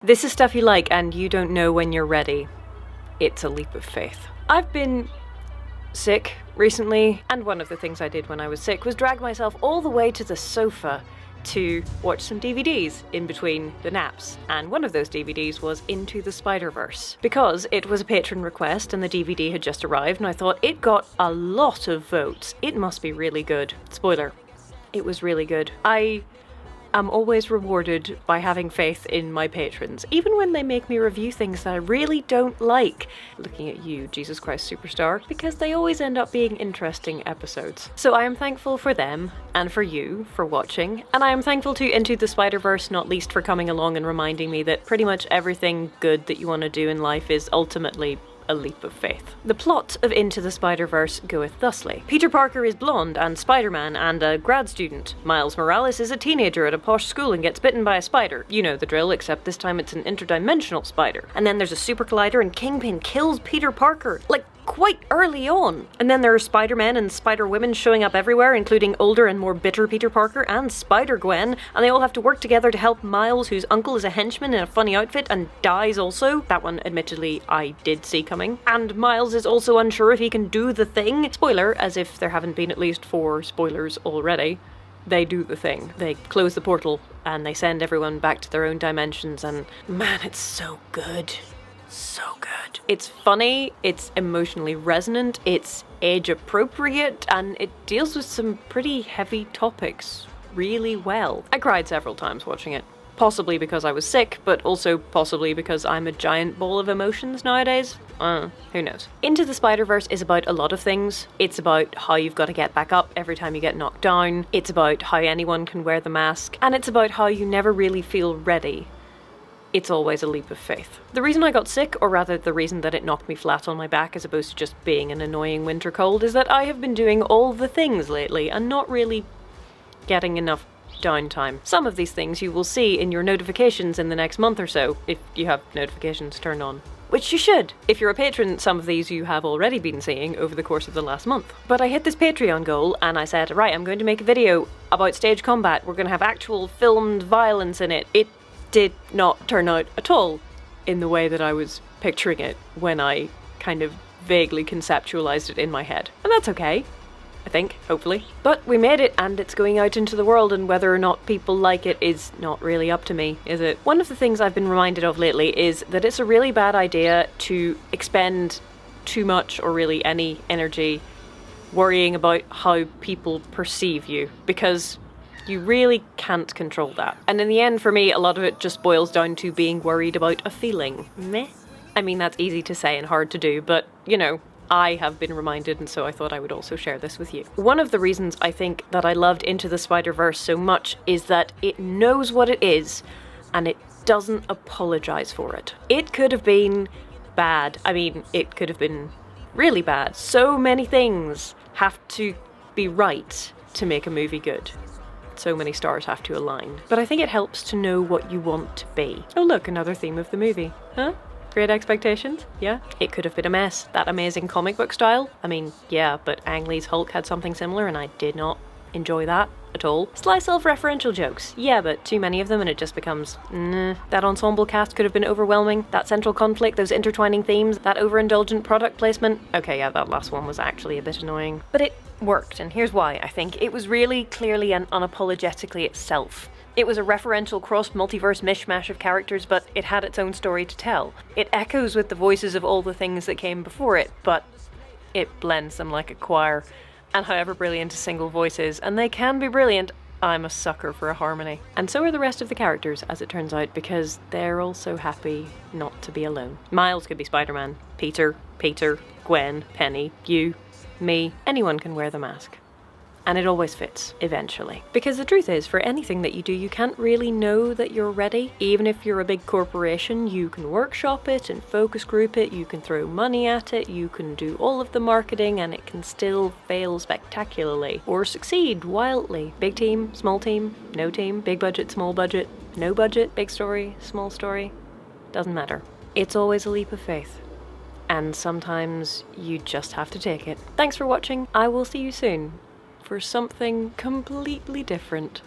This is stuff you like and you don't know when you're ready. It's a leap of faith. I've been sick recently, and one of the things I did when I was sick was drag myself all the way to the sofa to watch some DVDs in between the naps, and one of those DVDs was Into the Spider-Verse, because it was a patron request and the DVD had just arrived, and I thought it got a lot of votes. It must be really good. Spoiler, it was really good. I am always rewarded by having faith in my patrons, even when they make me review things that I really don't like. Looking at you, Jesus Christ Superstar, because they always end up being interesting episodes. So I am thankful for them, and for you, for watching, and I am thankful to Into the Spider-Verse, not least for coming along and reminding me that pretty much everything good that you want to do in life is ultimately a leap of faith. The plot of Into the Spider-Verse goeth thusly. Peter Parker is blonde and Spider-Man and a grad student. Miles Morales is a teenager at a posh school and gets bitten by a spider. You know the drill, except this time it's an interdimensional spider. And then there's a super collider and Kingpin kills Peter Parker, like, quite early on. And then there are Spider-Men and Spider-Women showing up everywhere, including older and more bitter Peter Parker and Spider-Gwen, and they all have to work together to help Miles, whose uncle is a henchman in a funny outfit and dies also. That one, admittedly, I did see coming. And Miles is also unsure if he can do the thing. Spoiler, as if there haven't been at least 4 spoilers already. They do the thing. They close the portal and they send everyone back to their own dimensions, and man, it's so good. So good. It's funny, it's emotionally resonant, it's age appropriate, and it deals with some pretty heavy topics really well. I cried several times watching it. Possibly because I was sick, but also possibly because I'm a giant ball of emotions nowadays. Who knows. Into the Spider-Verse is about a lot of things. It's about how you've got to get back up every time you get knocked down. It's about how anyone can wear the mask. And it's about how you never really feel ready. It's always a leap of faith. The reason I got sick, or rather the reason that it knocked me flat on my back as opposed to just being an annoying winter cold, is that I have been doing all the things lately and not really getting enough downtime. Some of these things you will see in your notifications in the next month or so, if you have notifications turned on. Which you should. If you're a patron, some of these you have already been seeing over the course of the last month. But I hit this Patreon goal and I said, right, I'm going to make a video about stage combat. We're going to have actual filmed violence in it. It did not turn out at all in the way that I was picturing it when I kind of vaguely conceptualized it in my head. And that's okay, I think, hopefully. But we made it and it's going out into the world, and whether or not people like it is not really up to me, is it? One of the things I've been reminded of lately is that it's a really bad idea to expend too much or really any energy worrying about how people perceive you, because you really can't control that. And in the end, for me, a lot of it just boils down to being worried about a feeling. Meh. I mean, that's easy to say and hard to do, but, you know, I have been reminded, and so I thought I would also share this with you. One of the reasons I think that I loved Into the Spider-Verse so much is that it knows what it is, and it doesn't apologize for it. It could have been bad. I mean, it could have been really bad. So many things have to be right to make a movie good. So many stars have to align. But I think it helps to know what you want to be. Oh look, another theme of the movie. Huh? Great Expectations? Yeah? It could have been a mess. That amazing comic book style? I mean, yeah, but Ang Lee's Hulk had something similar and I did not enjoy that at all. Sly self-referential jokes. Yeah, but too many of them and it just becomes, nah. That ensemble cast could have been overwhelming. That central conflict, those intertwining themes, that overindulgent product placement. Okay, yeah, that last one was actually a bit annoying. But it worked, and here's why, I think. It was really clearly and unapologetically itself. It was a referential cross-multiverse mishmash of characters, but it had its own story to tell. It echoes with the voices of all the things that came before it, but it blends them like a choir. And however brilliant a single voice is, and they can be brilliant, I'm a sucker for a harmony. And so are the rest of the characters, as it turns out, because they're all so happy not to be alone. Miles could be Spider-Man. Peter, Gwen, Penny, you, me, anyone can wear the mask. And it always fits, eventually. Because the truth is, for anything that you do, you can't really know that you're ready. Even if you're a big corporation, you can workshop it and focus group it, you can throw money at it, you can do all of the marketing, and it can still fail spectacularly. Or succeed wildly. Big team, small team, no team, big budget, small budget, no budget, big story, small story. Doesn't matter. It's always a leap of faith. And sometimes you just have to take it. Thanks for watching. I will see you soon for something completely different.